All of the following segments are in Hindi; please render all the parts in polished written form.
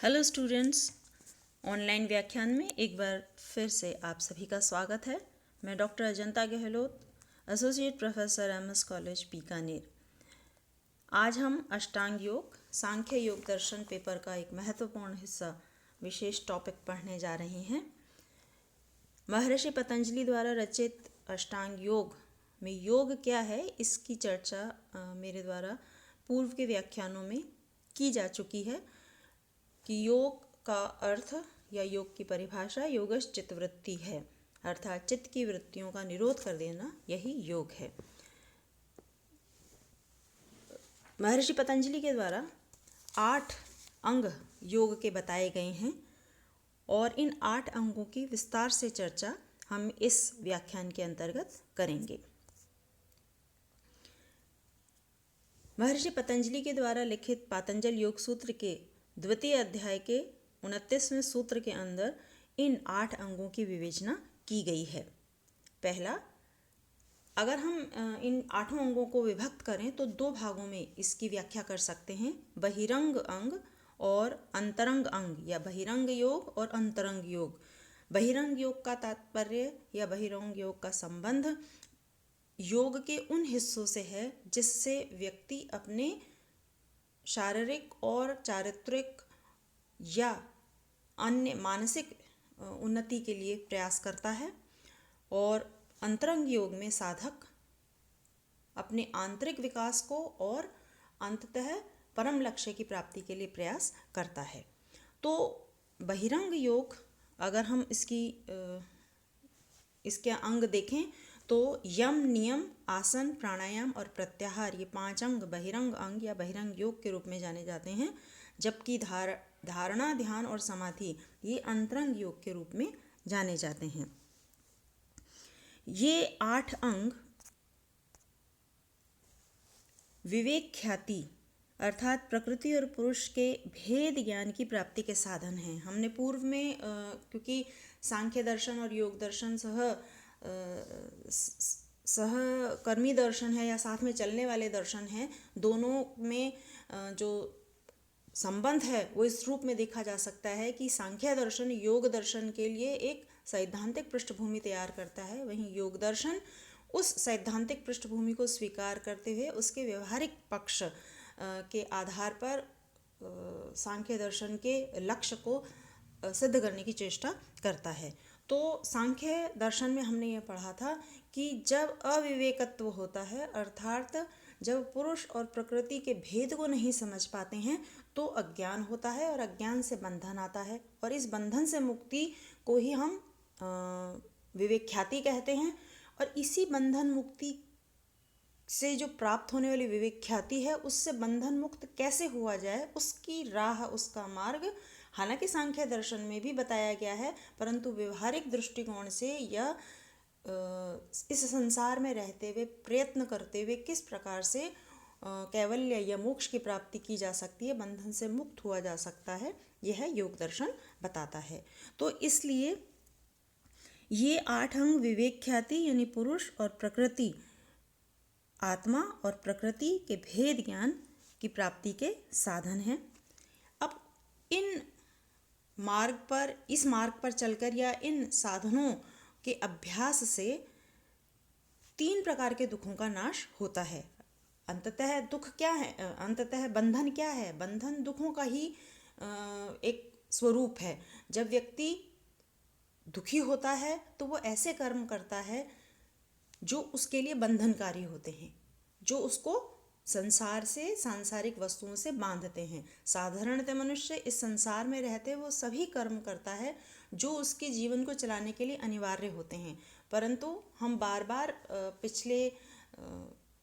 हेलो स्टूडेंट्स, ऑनलाइन व्याख्यान में एक बार फिर से आप सभी का स्वागत है। मैं doctor Ajanta Gehlot, associate professor MS college Bikaner. आज हम अष्टांग योग, सांख्य योग दर्शन पेपर का एक महत्वपूर्ण हिस्सा, विशेष टॉपिक पढ़ने जा रहे हैं। महर्षि पतंजलि द्वारा रचित अष्टांग योग में योग क्या है, इसकी चर्चा मेरे द्वारा पूर्व के व्याख्यानों में की जा चुकी है कि योग का अर्थ या योग की परिभाषा योगश चित्तवृत्ति है, अर्थात चित्त की वृत्तियों का निरोध कर देना, यही योग है। महर्षि पतंजलि के द्वारा 8 अंग योग के बताए गए हैं और इन 8 अंगों की विस्तार से चर्चा हम इस व्याख्यान के अंतर्गत करेंगे। महर्षि पतंजलि के द्वारा लिखित पातंजल योग सूत्र के द्वितीय अध्याय के 29वें सूत्र के अंदर इन 8 अंगों की विवेचना की गई है। पहला, अगर हम इन 8 अंगों को विभक्त करें तो 2 भागों में इसकी व्याख्या कर सकते हैं, बहिरंग अंग और अंतरंग अंग, या बहिरंग योग और अंतरंग योग। बहिरंग योग का तात्पर्य या बहिरंग योग का संबंध योग के उन हिस्सों से है जिससे व्यक्ति अपने शारीरिक और चारित्रिक या अन्य मानसिक उन्नति के लिए प्रयास करता है, और अंतरंग योग में साधक अपने आंतरिक विकास को और अंततः परम लक्ष्य की प्राप्ति के लिए प्रयास करता है। तो बहिरंग योग, अगर हम इसके अंग देखें तो यम, नियम, आसन, प्राणायाम और प्रत्याहार, ये 5 अंग बहिरंग अंग या बहिरंग योग के रूप में जाने जाते हैं, जबकि धारणा, ध्यान और समाधि ये अंतरंग योग के रूप में जाने जाते हैं। ये 8 अंग विवेक ख्याति अर्थात प्रकृति और पुरुष के भेद ज्ञान की प्राप्ति के साधन हैं। हमने पूर्व में क्योंकि सांख्य दर्शन और योग दर्शन सहकर्मी दर्शन है या साथ में चलने वाले दर्शन हैं, दोनों में जो संबंध है वो इस रूप में देखा जा सकता है कि सांख्य दर्शन योग दर्शन के लिए एक सैद्धांतिक पृष्ठभूमि तैयार करता है, वहीं योग दर्शन उस सैद्धांतिक पृष्ठभूमि को स्वीकार करते हुए उसके व्यवहारिक पक्ष के आधार पर सांख्य दर्शन के लक्ष्य को सिद्ध करने की चेष्टा करता है। तो सांख्य दर्शन में हमने ये पढ़ा था कि जब अविवेकत्व होता है, अर्थात जब पुरुष और प्रकृति के भेद को नहीं समझ पाते हैं, तो अज्ञान होता है और अज्ञान से बंधन आता है, और इस बंधन से मुक्ति को ही हम विवेक ख्याति कहते हैं। और इसी बंधन मुक्ति से जो प्राप्त होने वाली विवेक ख्याति है, उससे बंधन मुक्त कैसे हुआ जाए, उसकी राह, उसका मार्ग हालांकि सांख्य दर्शन में भी बताया गया है, परंतु व्यवहारिक दृष्टिकोण से या इस संसार में रहते हुए प्रयत्न करते हुए किस प्रकार से कैवल्य या मोक्ष की प्राप्ति की जा सकती है, बंधन से मुक्त हुआ जा सकता है, यह योग दर्शन बताता है। तो इसलिए ये 8 अंग विवेक ख्याति यानी पुरुष और प्रकृति, आत्मा और प्रकृति के भेद ज्ञान की प्राप्ति के साधन हैं। अब इस मार्ग पर चलकर या इन साधनों के अभ्यास से 3 प्रकार के दुखों का नाश होता है। अंततः दुख क्या है, अंततः बंधन क्या है? बंधन दुखों का ही एक स्वरूप है। जब व्यक्ति दुखी होता है तो वो ऐसे कर्म करता है जो उसके लिए बंधनकारी होते हैं, जो उसको संसार से, सांसारिक वस्तुओं से बांधते हैं। साधारणतः मनुष्य इस संसार में रहते वो सभी कर्म करता है जो उसके जीवन को चलाने के लिए अनिवार्य होते हैं, परंतु हम बार बार पिछले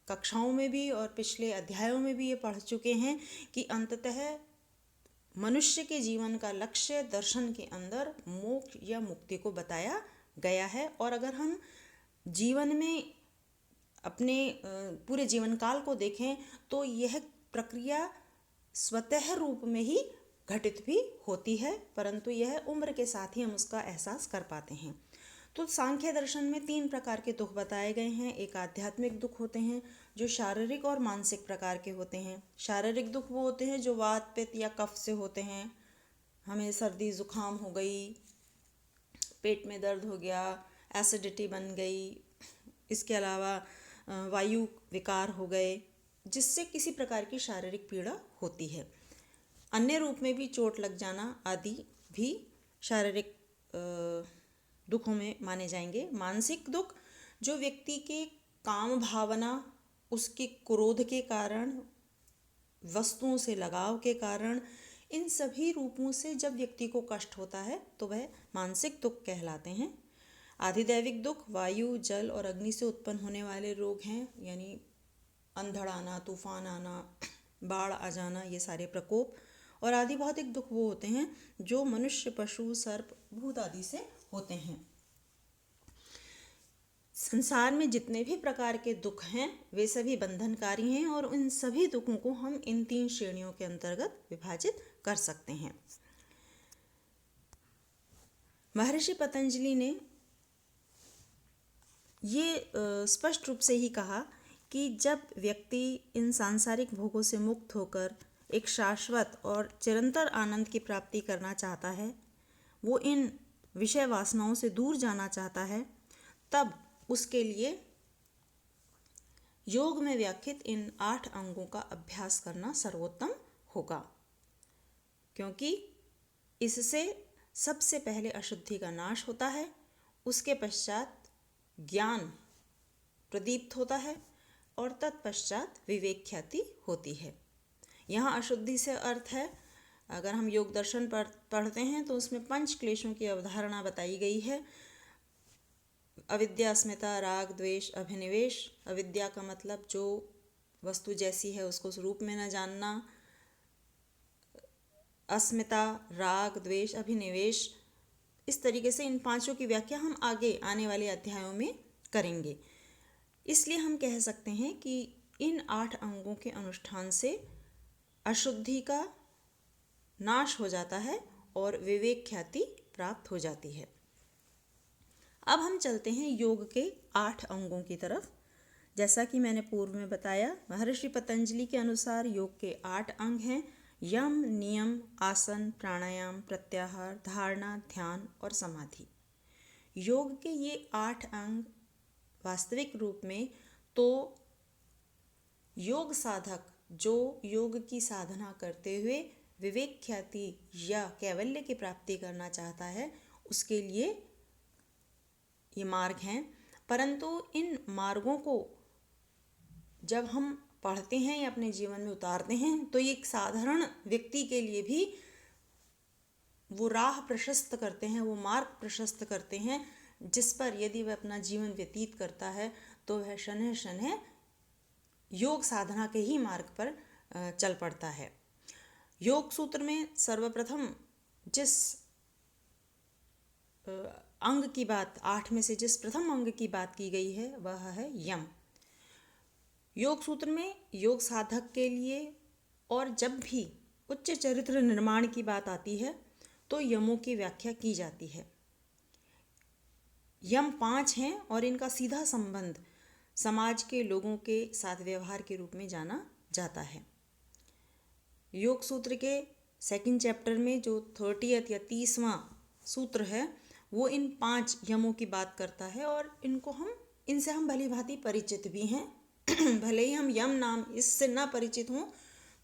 कक्षाओं में भी और पिछले अध्यायों में भी ये पढ़ चुके हैं कि अंततः मनुष्य के जीवन का लक्ष्य दर्शन के अंदर मोक्ष या मुक्ति को बताया गया है। और अगर हम जीवन में अपने पूरे जीवन काल को देखें तो यह प्रक्रिया स्वतः रूप में ही घटित भी होती है, परंतु यह उम्र के साथ ही हम उसका एहसास कर पाते हैं। तो सांख्य दर्शन में 3 प्रकार के दुख बताए गए हैं। एक आध्यात्मिक दुख होते हैं जो शारीरिक और मानसिक प्रकार के होते हैं। शारीरिक दुख वो होते हैं जो वात, पित्त या कफ से होते हैं, हमें सर्दी ज़ुकाम हो गई, पेट में दर्द हो गया, एसिडिटी बन गई, इसके अलावा वायु विकार हो गए, जिससे किसी प्रकार की शारीरिक पीड़ा होती है। अन्य रूप में भी चोट लग जाना आदि भी शारीरिक दुखों में माने जाएंगे। मानसिक दुख जो व्यक्ति के काम भावना, उसके क्रोध के कारण, वस्तुओं से लगाव के कारण, इन सभी रूपों से जब व्यक्ति को कष्ट होता है तो वह मानसिक दुख कहलाते हैं। आधिदैविक दुख वायु, जल और अग्नि से उत्पन्न होने वाले रोग हैं, यानी अंधड़ आना, तूफान आना, बाढ़ आ जाना, ये सारे प्रकोप। और आदि भौतिक दुख वो होते हैं जो मनुष्य, पशु, सर्प, भूत आदि से होते हैं। संसार में जितने भी प्रकार के दुख हैं वे सभी बंधनकारी हैं और इन सभी दुखों को हम इन 3 श्रेणियों के अंतर्गत विभाजित कर सकते हैं। महर्षि पतंजलि ने ये स्पष्ट रूप से ही कहा कि जब व्यक्ति इन सांसारिक भोगों से मुक्त होकर एक शाश्वत और चिरंतर आनंद की प्राप्ति करना चाहता है, वो इन विषय वासनाओं से दूर जाना चाहता है, तब उसके लिए योग में व्याख्यात इन 8 अंगों का अभ्यास करना सर्वोत्तम होगा, क्योंकि इससे सबसे पहले अशुद्धि का नाश होता है, उसके पश्चात ज्ञान प्रदीप्त होता है और तत्पश्चात विवेक ख्याति होती है। यहाँ अशुद्धि से अर्थ है, अगर हम योग दर्शन पढ़ते हैं तो उसमें 5 क्लेशों की अवधारणा बताई गई है। अविद्या, अस्मिता, राग, द्वेष, अभिनिवेश। अविद्या का मतलब जो वस्तु जैसी है उसको स्वरूप में न जानना। अस्मिता, राग, द्वेष, अभिनिवेश। इस तरीके से इन 5 की व्याख्या हम आगे आने वाले अध्यायों में करेंगे। इसलिए हम कह सकते हैं कि इन 8 अंगों के अनुष्ठान से अशुद्धि का नाश हो जाता है और विवेक ख्याति प्राप्त हो जाती है। अब हम चलते हैं योग के 8 अंगों की तरफ। जैसा कि मैंने पूर्व में बताया, महर्षि पतंजलि के अनुसार योग के 8 अंग हैं: यम, नियम, आसन, प्राणायाम, प्रत्याहार, धारणा, ध्यान और समाधि। योग के ये 8 अंग वास्तविक रूप में तो योग साधक जो योग की साधना करते हुए विवेक ख्याति या कैवल्य की प्राप्ति करना चाहता है, उसके लिए ये मार्ग हैं। परंतु इन मार्गों को जब हम पढ़ते हैं या अपने जीवन में उतारते हैं तो ये एक साधारण व्यक्ति के लिए भी वो राह प्रशस्त करते हैं, वो मार्ग प्रशस्त करते हैं, जिस पर यदि वह अपना जीवन व्यतीत करता है तो वह शनह शनह योग साधना के ही मार्ग पर चल पड़ता है। योग सूत्र में सर्वप्रथम जिस अंग की बात, 8 में से जिस प्रथम अंग की बात की गई है वह है यम। योग सूत्र में योग साधक के लिए और जब भी उच्च चरित्र निर्माण की बात आती है तो यमों की व्याख्या की जाती है। यम 5 हैं और इनका सीधा संबंध समाज के लोगों के साथ व्यवहार के रूप में जाना जाता है। योग सूत्र के 2nd चैप्टर में जो 30th या 30वां सूत्र है वो इन 5 यमों की बात करता है और इनसे हम भली भांति परिचित भी हैं। भले ही हम यम नाम इससे ना परिचित हों,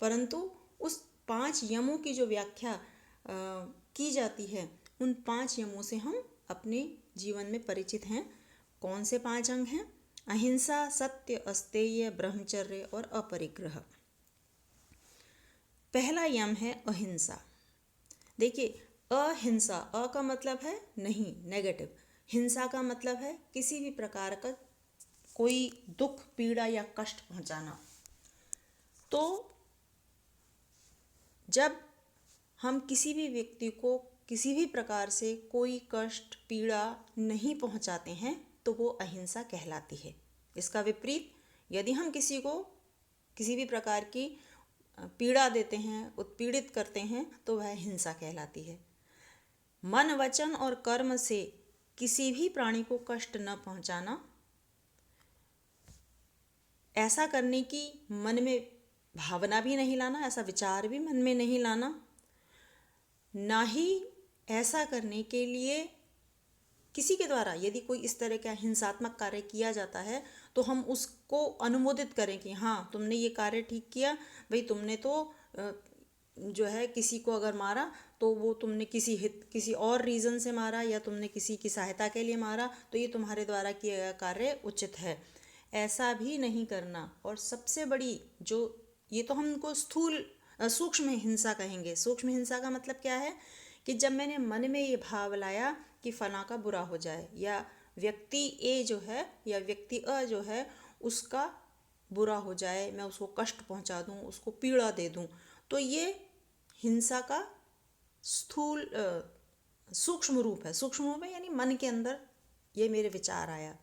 परंतु उस 5 यमों की जो व्याख्या की जाती है उन 5 यमों से हम अपने जीवन में परिचित हैं। कौन से 5 अंग हैं? अहिंसा, सत्य, अस्तेय, ब्रह्मचर्य और अपरिग्रह। पहला यम है अहिंसा। देखिए, अहिंसा, अ का मतलब है नहीं, नेगेटिव। हिंसा का मतलब है किसी भी प्रकार का कोई दुख, पीड़ा या कष्ट पहुंचाना। तो जब हम किसी भी व्यक्ति को किसी भी प्रकार से कोई कष्ट, पीड़ा नहीं पहुंचाते हैं तो वो अहिंसा कहलाती है। इसका विपरीत, यदि हम किसी को किसी भी प्रकार की पीड़ा देते हैं, उत्पीड़ित करते हैं, तो वह हिंसा कहलाती है। मन, वचन और कर्म से किसी भी प्राणी को कष्ट न पहुंचाना, ऐसा करने की मन में भावना भी नहीं लाना, ऐसा विचार भी मन में नहीं लाना, ना ही ऐसा करने के लिए किसी के द्वारा यदि कोई इस तरह का हिंसात्मक कार्य किया जाता है तो हम उसको अनुमोदित करें कि हाँ तुमने ये कार्य ठीक किया, भाई तुमने तो जो है किसी को अगर मारा तो वो तुमने किसी और रीज़न से मारा या तुमने किसी की सहायता के लिए मारा, तो ये तुम्हारे द्वारा किया गया कार्य उचित है, ऐसा भी नहीं करना। और सबसे बड़ी जो, ये तो हम उनको सूक्ष्म हिंसा कहेंगे। सूक्ष्म हिंसा का मतलब क्या है कि जब मैंने मन में ये भाव लाया कि फला का बुरा हो जाए या व्यक्ति ए जो है या व्यक्ति अ जो है उसका बुरा हो जाए, मैं उसको कष्ट पहुंचा दूं, उसको पीड़ा दे दूं, तो ये हिंसा का सूक्ष्म रूप है। सूक्ष्म रूप है यानी मन के अंदर ये मेरे विचार आया,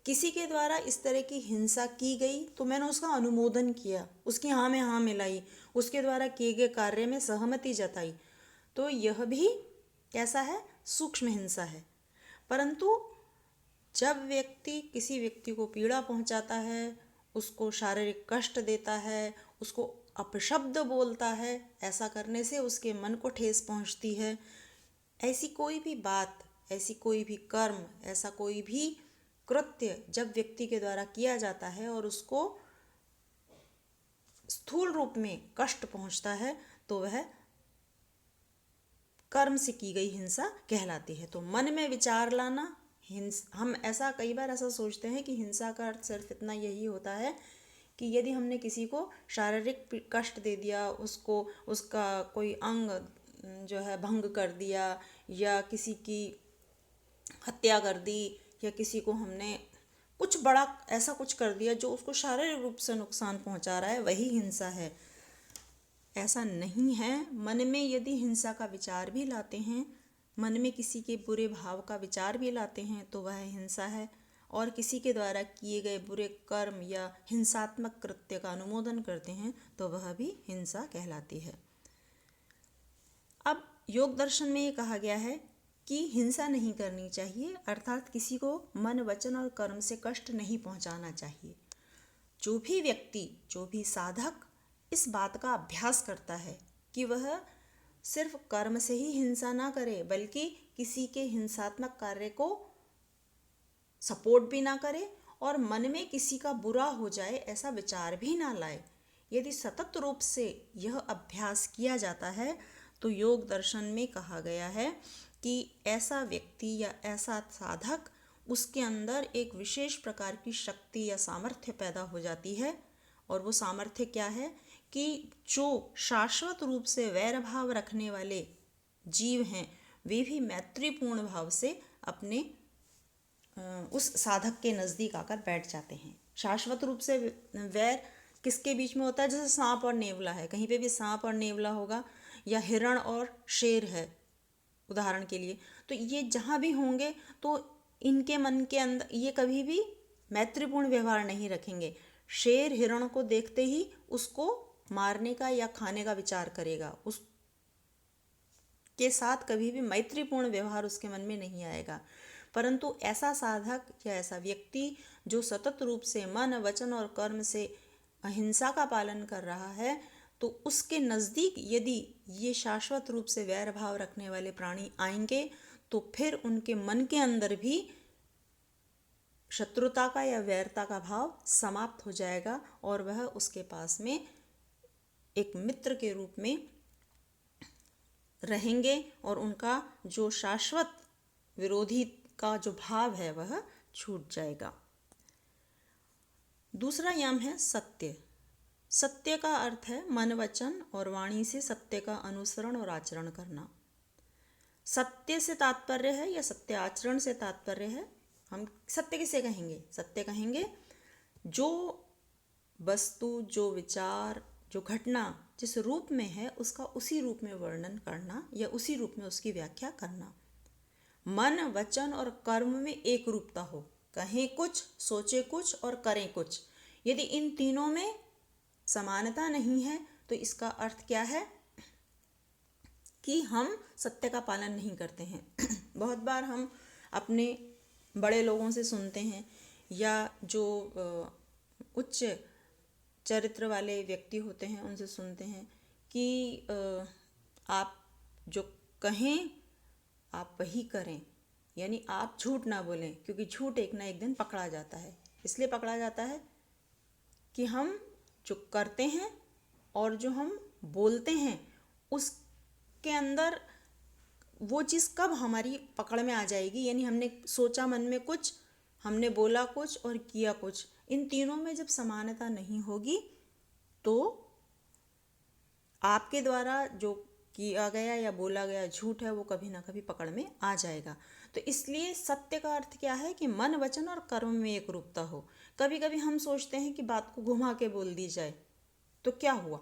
किसी के द्वारा इस तरह की हिंसा की गई तो मैंने उसका अनुमोदन किया, उसकी हाँ में हाँ मिलाई, उसके द्वारा किए गए कार्य में सहमति जताई, तो यह भी कैसा है, सूक्ष्म हिंसा है। परंतु जब व्यक्ति किसी व्यक्ति को पीड़ा पहुंचाता है, उसको शारीरिक कष्ट देता है, उसको अपशब्द बोलता है, ऐसा करने से उसके मन को ठेस पहुंचती है, ऐसी कोई भी बात, ऐसी कोई भी कर्म, ऐसा कोई भी कृत्य जब व्यक्ति के द्वारा किया जाता है और उसको स्थूल रूप में कष्ट पहुंचता है तो वह कर्म से की गई हिंसा कहलाती है। तो मन में विचार लाना हम ऐसा कई बार ऐसा सोचते हैं कि हिंसा का अर्थ सिर्फ इतना यही होता है कि यदि हमने किसी को शारीरिक कष्ट दे दिया, उसको उसका कोई अंग जो है भंग कर दिया या किसी की हत्या कर दी या किसी को हमने कुछ बड़ा ऐसा कुछ कर दिया जो उसको शारीरिक रूप से नुकसान पहुंचा रहा है, वही हिंसा है, ऐसा नहीं है। मन में यदि हिंसा का विचार भी लाते हैं, मन में किसी के बुरे भाव का विचार भी लाते हैं तो वह हिंसा है, और किसी के द्वारा किए गए बुरे कर्म या हिंसात्मक कृत्य का अनुमोदन करते हैं तो वह भी हिंसा कहलाती है। अब योग दर्शन में ये कहा गया है कि हिंसा नहीं करनी चाहिए, अर्थात किसी को मन वचन और कर्म से कष्ट नहीं पहुंचाना चाहिए। जो भी व्यक्ति, जो भी साधक इस बात का अभ्यास करता है कि वह सिर्फ कर्म से ही हिंसा ना करे बल्कि किसी के हिंसात्मक कार्य को सपोर्ट भी ना करे और मन में किसी का बुरा हो जाए ऐसा विचार भी ना लाए, यदि सतत रूप से यह अभ्यास किया जाता है तो योग दर्शन में कहा गया है कि ऐसा व्यक्ति या ऐसा साधक, उसके अंदर एक विशेष प्रकार की शक्ति या सामर्थ्य पैदा हो जाती है। और वो सामर्थ्य क्या है कि जो शाश्वत रूप से वैर भाव रखने वाले जीव हैं वे भी मैत्रीपूर्ण भाव से अपने उस साधक के नज़दीक आकर बैठ जाते हैं। शाश्वत रूप से वैर किसके बीच में होता है, जैसे सांप और नेवला है, कहीं पे भी सांप और नेवला होगा या हिरण और शेर है उदाहरण के लिए, तो ये जहाँ भी होंगे तो इनके मन के अंदर ये कभी भी मैत्रीपूर्ण व्यवहार नहीं रखेंगे। शेर हिरण को देखते ही उसको मारने का या खाने का विचार करेगा, उसके साथ कभी भी मैत्रीपूर्ण व्यवहार उसके मन में नहीं आएगा। परंतु ऐसा साधक या ऐसा व्यक्ति जो सतत रूप से मन वचन और कर्म से अहिंसा का पालन कर रहा है, तो उसके नज़दीक यदि ये शाश्वत रूप से वैर भाव रखने वाले प्राणी आएंगे तो फिर उनके मन के अंदर भी शत्रुता का या वैरता का भाव समाप्त हो जाएगा और वह उसके पास में एक मित्र के रूप में रहेंगे और उनका जो शाश्वत विरोधी का जो भाव है वह छूट जाएगा। दूसरा यम है सत्य। सत्य का अर्थ है मन वचन और वाणी से सत्य का अनुसरण और आचरण करना। सत्य से तात्पर्य है या सत्य आचरण से तात्पर्य है, हम सत्य किसे कहेंगे, सत्य कहेंगे जो वस्तु, जो विचार, जो घटना जिस रूप में है उसका उसी रूप में वर्णन करना या उसी रूप में उसकी व्याख्या करना। मन वचन और कर्म में एक रूपता हो, कहें कुछ, सोचे कुछ और करें कुछ। यदि इन तीनों में समानता नहीं है तो इसका अर्थ क्या है कि हम सत्य का पालन नहीं करते हैं। बहुत बार हम अपने बड़े लोगों से सुनते हैं या जो उच्च चरित्र वाले व्यक्ति होते हैं उनसे सुनते हैं कि आप जो कहें आप वही करें, यानी आप झूठ ना बोलें, क्योंकि झूठ एक ना एक दिन पकड़ा जाता है। इसलिए पकड़ा जाता है कि हम जो करते हैं और जो हम बोलते हैं उसके अंदर वो चीज़ कब हमारी पकड़ में आ जाएगी, यानी हमने सोचा मन में कुछ, हमने बोला कुछ और किया कुछ, इन तीनों में जब समानता नहीं होगी तो आपके द्वारा जो किया गया या बोला गया झूठ है वो कभी ना कभी पकड़ में आ जाएगा। तो इसलिए सत्य का अर्थ क्या है कि मन, वचन और कर्म में एक रूपता हो। कभी कभी हम सोचते हैं कि बात को घुमा के बोल दी जाए, तो क्या हुआ,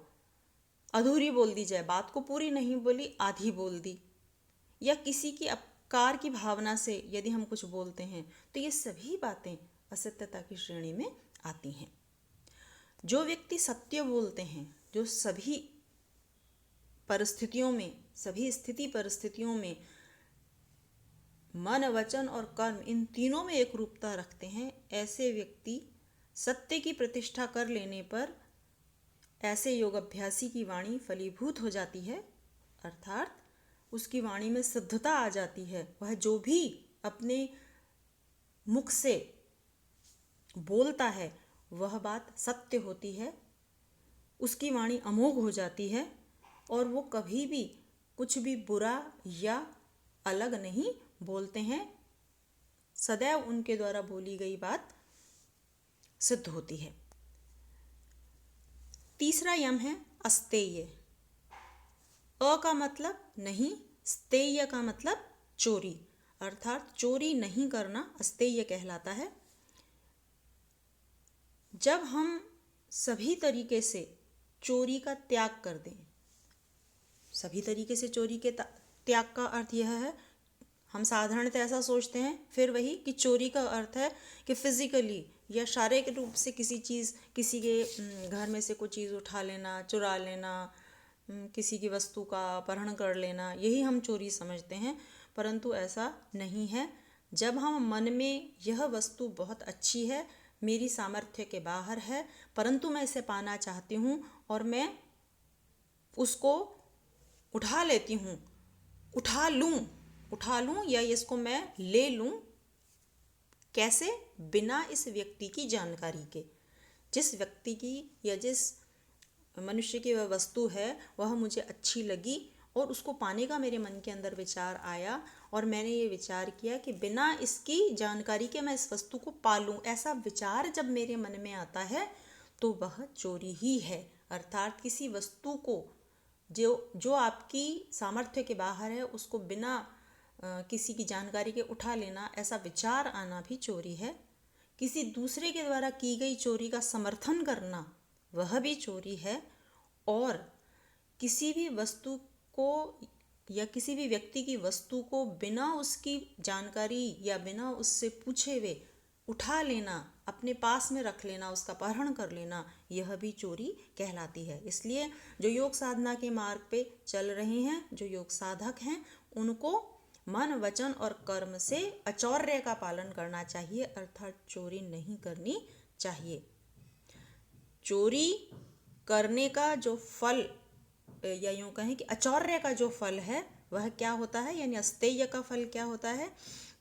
अधूरी बोल दी जाए, बात को पूरी नहीं बोली, आधी बोल दी, या किसी की अपकार की भावना से यदि हम कुछ बोलते हैं, तो ये सभी बातें असत्यता की श्रेणी में आती हैं। जो व्यक्ति सत्य बोलते हैं, जो सभी परिस्थितियों में, सभी स्थिति परिस्थितियों में मन, वचन और कर्म इन तीनों में एक रूपता रखते हैं, ऐसे व्यक्ति सत्य की प्रतिष्ठा कर लेने पर ऐसे योगाभ्यासी की वाणी फलीभूत हो जाती है, अर्थात उसकी वाणी में शुद्धता आ जाती है। वह जो भी अपने मुख से बोलता है वह बात सत्य होती है, उसकी वाणी अमोघ हो जाती है और वो कभी भी कुछ भी बुरा या अलग नहीं बोलते हैं, सदैव उनके द्वारा बोली गई बात सिद्ध होती है। तीसरा यम है अस्तेय। अ का मतलब नहीं, स्तेय का मतलब चोरी, अर्थात चोरी नहीं करना अस्तेय कहलाता है। जब हम सभी तरीके से चोरी का त्याग कर दें, सभी तरीके से चोरी के त्याग का अर्थ यह है, हम साधारणतः ऐसा सोचते हैं फिर वही कि चोरी का अर्थ है कि फिजिकली या शारीरिक रूप से किसी चीज़, किसी के घर में से कोई चीज़ उठा लेना, चुरा लेना, किसी की वस्तु का अपहरण कर लेना, यही हम चोरी समझते हैं, परंतु ऐसा नहीं है। जब हम मन में यह वस्तु बहुत अच्छी है, मेरी सामर्थ्य के बाहर है, परंतु मैं इसे पाना चाहती हूँ और मैं उसको उठा लेती हूँ, उठा लूँ या इसको मैं ले लूँ, कैसे, बिना इस व्यक्ति की जानकारी के। जिस व्यक्ति की या जिस मनुष्य की वह वस्तु है वह मुझे अच्छी लगी और उसको पाने का मेरे मन के अंदर विचार आया और मैंने ये विचार किया कि बिना इसकी जानकारी के मैं इस वस्तु को पालूं, ऐसा विचार जब मेरे मन में आता है तो वह चोरी ही है। अर्थात किसी वस्तु को जो आपकी सामर्थ्य के बाहर है उसको बिना किसी की जानकारी के उठा लेना, ऐसा विचार आना भी चोरी है। किसी दूसरे के द्वारा की गई चोरी का समर्थन करना वह भी चोरी है, और किसी भी वस्तु को या किसी भी व्यक्ति की वस्तु को बिना उसकी जानकारी या बिना उससे पूछे हुए उठा लेना, अपने पास में रख लेना, उसका अपहरण कर लेना, यह भी चोरी कहलाती है। इसलिए जो योग साधना के मार्ग पे चल रहे हैं, जो योग साधक हैं, उनको मन, वचन और कर्म से अचौर्य का पालन करना चाहिए, अर्थात चोरी नहीं करनी चाहिए। चोरी करने का जो फल, या यूँ कहें कि अचौर्य का जो फल है वह क्या होता है, यानी अस्तेय का फल क्या होता है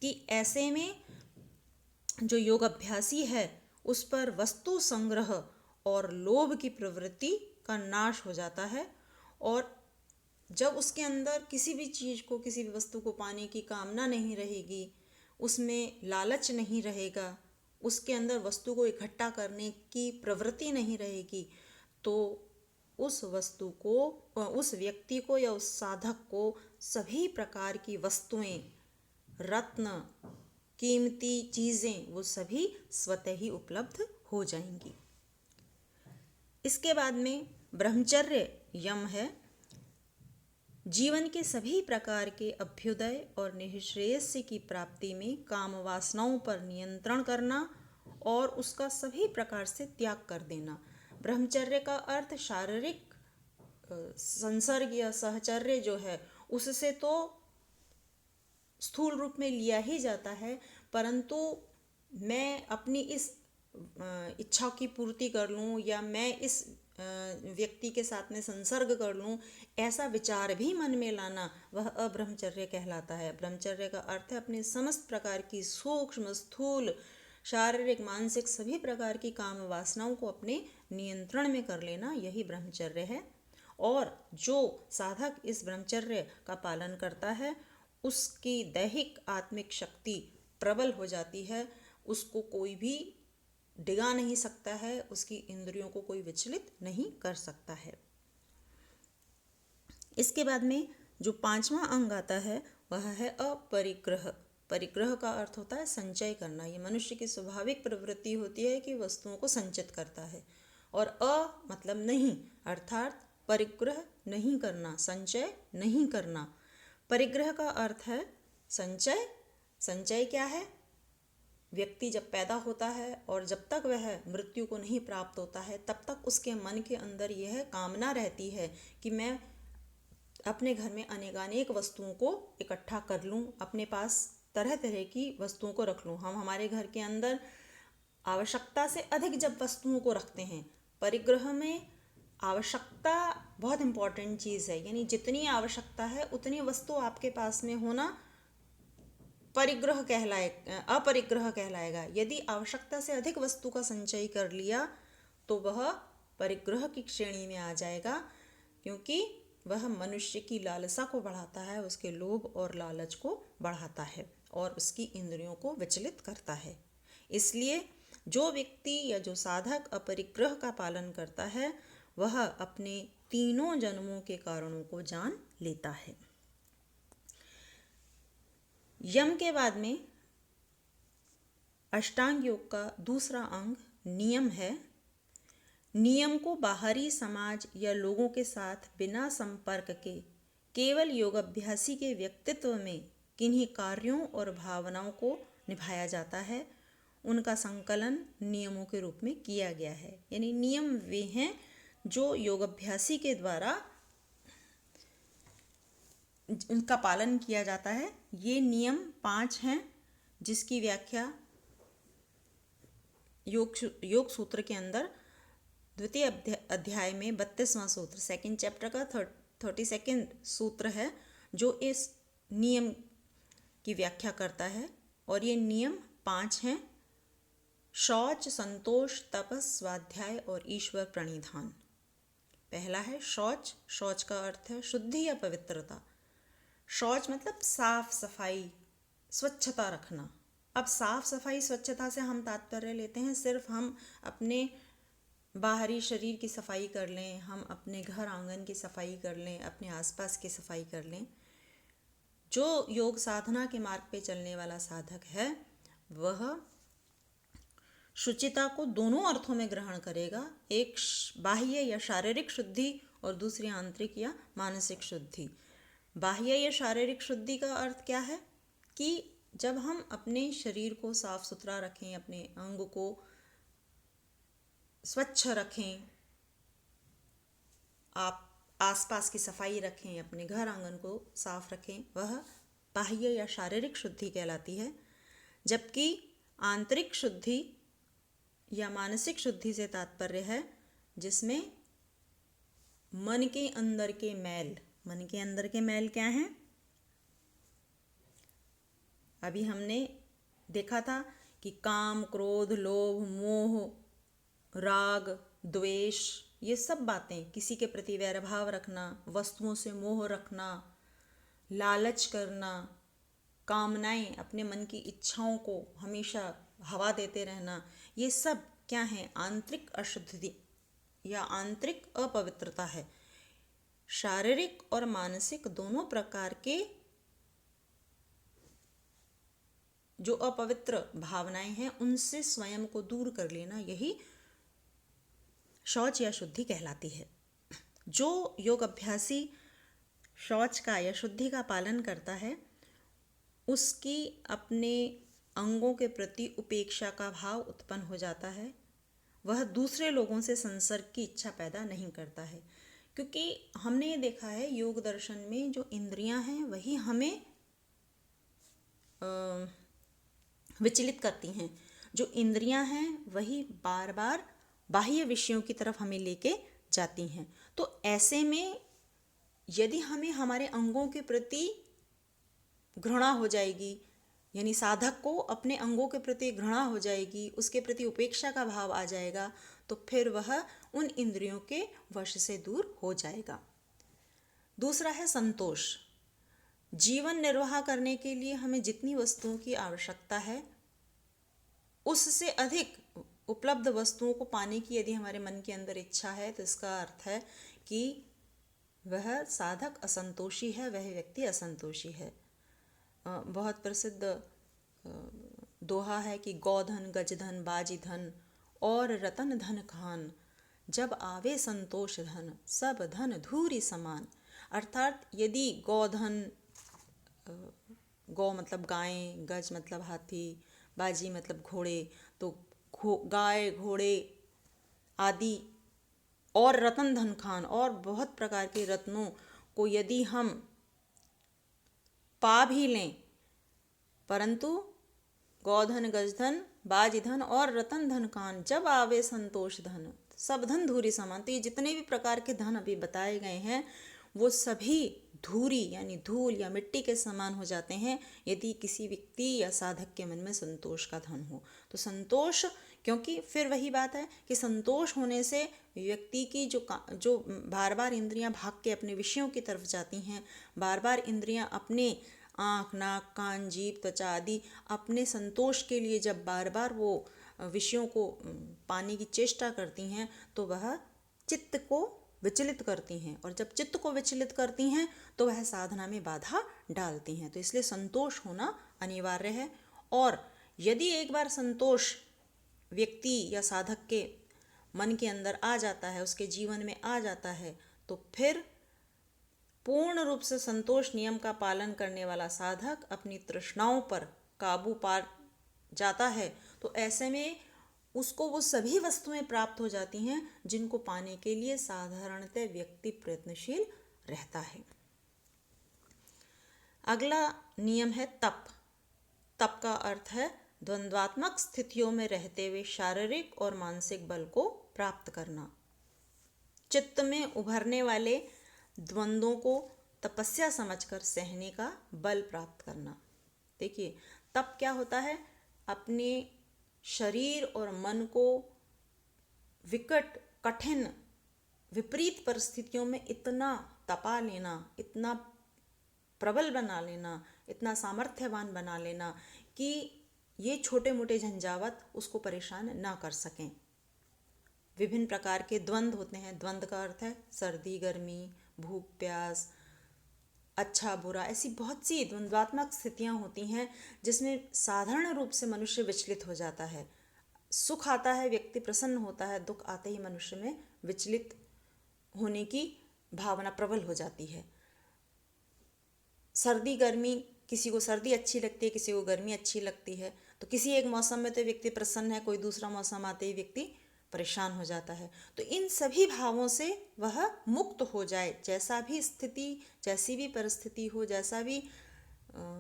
कि ऐसे में जो योग अभ्यासी है उस पर वस्तु संग्रह और लोभ की प्रवृत्ति का नाश हो जाता है, और जब उसके अंदर किसी भी चीज़ को, किसी भी वस्तु को पाने की कामना नहीं रहेगी, उसमें लालच नहीं रहेगा, उसके अंदर वस्तु को इकट्ठा करने की प्रवृत्ति नहीं रहेगी, तो उस वस्तु को, उस व्यक्ति को या उस साधक को सभी प्रकार की वस्तुएं, रत्न, कीमती चीज़ें, वो सभी स्वतः ही उपलब्ध हो जाएंगी। इसके बाद में ब्रह्मचर्य यम है। जीवन के सभी प्रकार के अभ्युदय और निःश्रेयस्य की प्राप्ति में काम वासनाओं पर नियंत्रण करना और उसका सभी प्रकार से त्याग कर देना। ब्रह्मचर्य का अर्थ शारीरिक संसर्ग या सहचर्य जो है उससे तो स्थूल रूप में लिया ही जाता है, परंतु मैं अपनी इस इच्छा की पूर्ति कर लूँ या मैं इस व्यक्ति के साथ में संसर्ग कर लूं, ऐसा विचार भी मन में लाना, वह अब्रह्मचर्य कहलाता है। ब्रह्मचर्य का अर्थ है अपने समस्त प्रकार की सूक्ष्म, स्थूल, शारीरिक, मानसिक सभी प्रकार की काम वासनाओं को अपने नियंत्रण में कर लेना, यही ब्रह्मचर्य है। और जो साधक इस ब्रह्मचर्य का पालन करता है उसकी दैहिक आत्मिक शक्ति प्रबल हो जाती है, उसको कोई भी डिगा नहीं सकता है, उसकी इंद्रियों को कोई विचलित नहीं कर सकता है। इसके बाद में जो 5वां अंग आता है वह है अपरिग्रह। परिग्रह का अर्थ होता है संचय करना। ये मनुष्य की स्वाभाविक प्रवृत्ति होती है कि वस्तुओं को संचित करता है, और मतलब नहीं, अर्थात परिग्रह नहीं करना, संचय नहीं करना। परिग्रह का अर्थ है संचय। संचय क्या है? व्यक्ति जब पैदा होता है और जब तक वह मृत्यु को नहीं प्राप्त होता है तब तक उसके मन के अंदर यह कामना रहती है कि मैं अपने घर में अनेकानेक वस्तुओं को इकट्ठा कर लूं, अपने पास तरह तरह की वस्तुओं को रख लूं। हम हमारे घर के अंदर आवश्यकता से अधिक जब वस्तुओं को रखते हैं, परिग्रह में आवश्यकता बहुत इम्पॉर्टेंट चीज़ है, यानी जितनी आवश्यकता है उतनी वस्तु आपके पास में होना अपरिग्रह कहलाएगा। यदि आवश्यकता से अधिक वस्तु का संचय कर लिया तो वह परिग्रह की श्रेणी में आ जाएगा, क्योंकि वह मनुष्य की लालसा को बढ़ाता है, उसके लोभ और लालच को बढ़ाता है और उसकी इंद्रियों को विचलित करता है। इसलिए जो व्यक्ति या जो साधक अपरिग्रह का पालन करता है वह अपने तीनों जन्मों के कारणों को जान लेता है। यम के बाद में अष्टांग योग का दूसरा अंग नियम है। नियम को बाहरी समाज या लोगों के साथ बिना संपर्क के केवल योगाभ्यासी के व्यक्तित्व में किन्हीं कार्यों और भावनाओं को निभाया जाता है, उनका संकलन नियमों के रूप में किया गया है। यानी नियम वे हैं जो योगाभ्यासी के द्वारा उनका पालन किया जाता है। ये नियम 5 हैं जिसकी व्याख्या योग सूत्र के अंदर द्वितीय अध्याय में 32वां सूत्र, सेकंड चैप्टर का 32वां सूत्र है जो इस नियम की व्याख्या करता है। और ये नियम 5 हैं: शौच, संतोष, तपस, स्वाध्याय और ईश्वर प्रणिधान। पहला है शौच। शौच का अर्थ है शुद्धि या पवित्रता। शौच मतलब साफ सफाई, स्वच्छता रखना। अब साफ सफाई स्वच्छता से हम तात्पर्य लेते हैं सिर्फ हम अपने बाहरी शरीर की सफाई कर लें, हम अपने घर आंगन की सफाई कर लें, अपने आसपास की सफाई कर लें। जो योग साधना के मार्ग पे चलने वाला साधक है वह शुचिता को दोनों अर्थों में ग्रहण करेगा, एक बाह्य या शारीरिक शुद्धि और दूसरी आंतरिक या मानसिक शुद्धि। बाह्य या शारीरिक शुद्धि का अर्थ क्या है कि जब हम अपने शरीर को साफ सुथरा रखें, अपने अंग को स्वच्छ रखें, आप आसपास की सफाई रखें, अपने घर आंगन को साफ रखें, वह बाह्य या शारीरिक शुद्धि कहलाती है। जबकि आंतरिक शुद्धि या मानसिक शुद्धि से तात्पर्य है जिसमें मन के अंदर के मैल। मन के अंदर के मैल क्या हैं? अभी हमने देखा था कि काम, क्रोध, लोभ, मोह, राग, द्वेष, ये सब बातें, किसी के प्रति वैरभाव रखना, वस्तुओं से मोह रखना, लालच करना, कामनाएं, अपने मन की इच्छाओं को हमेशा हवा देते रहना, ये सब क्या है? आंतरिक अशुद्धि या आंतरिक अपवित्रता है। शारीरिक और मानसिक दोनों प्रकार के जो अपवित्र भावनाएं हैं उनसे स्वयं को दूर कर लेना, यही शौच या शुद्धि कहलाती है। जो योग अभ्यासी शौच का या शुद्धि का पालन करता है उसकी अपने अंगों के प्रति उपेक्षा का भाव उत्पन्न हो जाता है। वह दूसरे लोगों से संसर्ग की इच्छा पैदा नहीं करता है, क्योंकि हमने ये देखा है योग दर्शन में जो इंद्रियां हैं वही हमें विचलित करती हैं। जो इंद्रियां हैं वही बार बार बाह्य विषयों की तरफ हमें लेके जाती हैं। तो ऐसे में यदि हमें हमारे अंगों के प्रति घृणा हो जाएगी, यानी साधक को अपने अंगों के प्रति घृणा हो जाएगी, उसके प्रति उपेक्षा का भाव आ जाएगा, तो फिर वह उन इंद्रियों के वश से दूर हो जाएगा। दूसरा है संतोष। जीवन निर्वाह करने के लिए हमें जितनी वस्तुओं की आवश्यकता है उससे अधिक उपलब्ध वस्तुओं को पाने की यदि हमारे मन के अंदर इच्छा है, तो इसका अर्थ है कि वह साधक असंतोषी है, वह व्यक्ति असंतोषी है। बहुत प्रसिद्ध दोहा है कि गौधन गजधन बाजी धन और रतन धन खान, जब आवे संतोष धन सब धन धूरी समान। अर्थात यदि गौधन, गौ मतलब गाय, गज मतलब हाथी, बाजी मतलब घोड़े, तो गाय घोड़े आदि और रतन धन खान और बहुत प्रकार के रत्नों को यदि हम पा भी लें, परंतु गौधन गजधन बाजी धन और रतन धन खान जब आवे संतोष धन सब धन धूरी समान। तो ये जितने भी प्रकार के धन अभी बताए गए हैं वो सभी धूरी यानी धूल या मिट्टी के समान हो जाते हैं यदि किसी व्यक्ति या साधक के मन में संतोष का धन हो। तो संतोष, क्योंकि फिर वही बात है कि संतोष होने से व्यक्ति की जो बार बार इंद्रियां भाग के अपने विषयों की तरफ जाती हैं, बार बार इंद्रियां अपने आँख नाक कान जीभ त्वचा आदि अपने संतोष के लिए जब बार बार वो विषयों को पाने की चेष्टा करती हैं, तो वह चित्त को विचलित करती हैं, और जब चित्त को विचलित करती हैं तो वह साधना में बाधा डालती हैं। तो इसलिए संतोष होना अनिवार्य है। और यदि एक बार संतोष व्यक्ति या साधक के मन के अंदर आ जाता है, उसके जीवन में आ जाता है, तो फिर पूर्ण रूप से संतोष नियम का पालन करने वाला साधक अपनी तृष्णाओं पर काबू पा जाता है। तो ऐसे में उसको वो सभी वस्तुएं प्राप्त हो जाती हैं जिनको पाने के लिए साधारणतः व्यक्ति प्रयत्नशील रहता है। अगला नियम है तप। तप का अर्थ है द्वंद्वात्मक स्थितियों में रहते हुए शारीरिक और मानसिक बल को प्राप्त करना। चित्त में उभरने वाले द्वंद्वों को तपस्या समझकर सहने का बल प्राप्त करना। देखिए, तप क्या होता है? अपने शरीर और मन को विकट कठिन विपरीत परिस्थितियों में इतना तपा लेना, इतना प्रबल बना लेना, इतना सामर्थ्यवान बना लेना कि ये छोटे मोटे झंझावत उसको परेशान ना कर सकें। विभिन्न प्रकार के द्वंद्व होते हैं। द्वंद्व का अर्थ है सर्दी गर्मी, भूख प्यास, अच्छा बुरा, ऐसी बहुत सी द्वंद्वात्मक स्थितियां होती हैं जिसमें साधारण रूप से मनुष्य विचलित हो जाता है। सुख आता है, व्यक्ति प्रसन्न होता है, दुख आते ही मनुष्य में विचलित होने की भावना प्रबल हो जाती है। सर्दी गर्मी, किसी को सर्दी अच्छी लगती है, किसी को गर्मी अच्छी लगती है। तो किसी एक मौसम में तो व्यक्ति प्रसन्न है, कोई दूसरा मौसम आते ही व्यक्ति परेशान हो जाता है। तो इन सभी भावों से वह मुक्त हो जाए, जैसा भी स्थिति, जैसी भी परिस्थिति हो, जैसा भी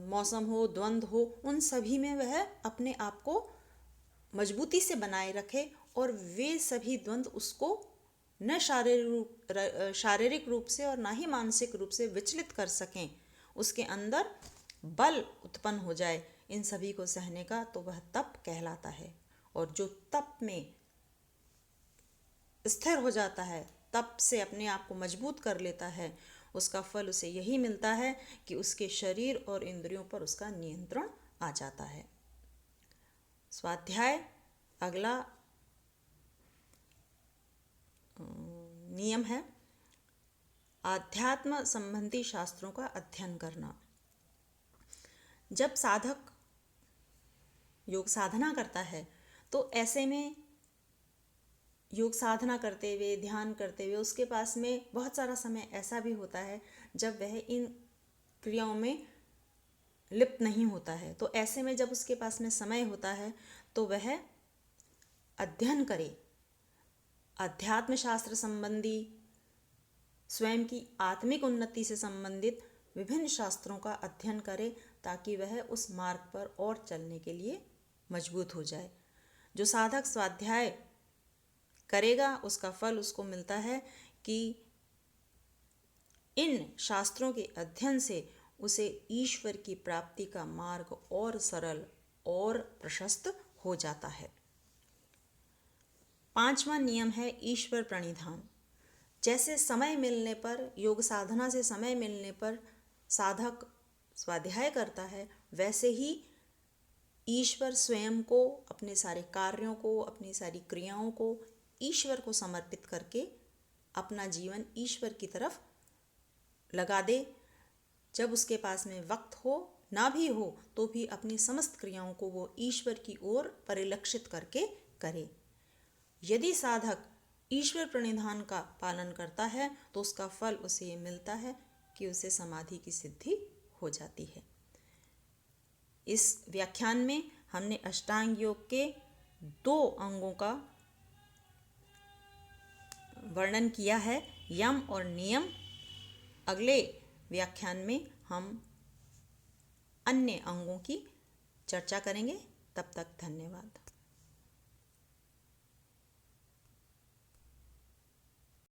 मौसम हो, द्वंद्व हो, उन सभी में वह अपने आप को मजबूती से बनाए रखे और वे सभी द्वंद्व उसको न शारीरिक रूप से और ना ही मानसिक रूप से विचलित कर सकें, उसके अंदर बल उत्पन्न हो जाए इन सभी को सहने का, तो वह तप कहलाता है। और जो तप में स्थिर हो जाता है, तप से अपने आप को मजबूत कर लेता है, उसका फल उसे यही मिलता है कि उसके शरीर और इंद्रियों पर उसका नियंत्रण आ जाता है। स्वाध्याय अगला नियम है आध्यात्म संबंधी शास्त्रों का अध्ययन करना। जब साधक योग साधना करता है तो ऐसे में योग साधना करते हुए, ध्यान करते हुए उसके पास में बहुत सारा समय ऐसा भी होता है जब वह इन क्रियाओं में लिप्त नहीं होता है। तो ऐसे में जब उसके पास में समय होता है तो वह अध्ययन करे, अध्यात्म शास्त्र संबंधी, स्वयं की आत्मिक उन्नति से संबंधित विभिन्न शास्त्रों का अध्ययन करे, ताकि वह उस मार्ग पर और चलने के लिए मजबूत हो जाए। जो साधक स्वाध्याय करेगा उसका फल उसको मिलता है कि इन शास्त्रों के अध्ययन से उसे ईश्वर की प्राप्ति का मार्ग और सरल और प्रशस्त हो जाता है। 5वां नियम है ईश्वर प्रणिधान। जैसे समय मिलने पर, योग साधना से समय मिलने पर साधक स्वाध्याय करता है, वैसे ही ईश्वर स्वयं को, अपने सारे कार्यों को, अपनी सारी क्रियाओं को ईश्वर को समर्पित करके अपना जीवन ईश्वर की तरफ लगा दे। जब उसके पास में वक्त हो, ना भी हो, तो भी अपनी समस्त क्रियाओं को वो ईश्वर की ओर परिलक्षित करके करे। यदि साधक ईश्वर प्रणिधान का पालन करता है तो उसका फल उसे ये मिलता है कि उसे समाधि की सिद्धि हो जाती है। इस व्याख्यान में हमने अष्टांग योग के 2 अंगों का वर्णन किया है, यम और नियम। अगले व्याख्यान में हम अन्य अंगों की चर्चा करेंगे। तब तक धन्यवाद।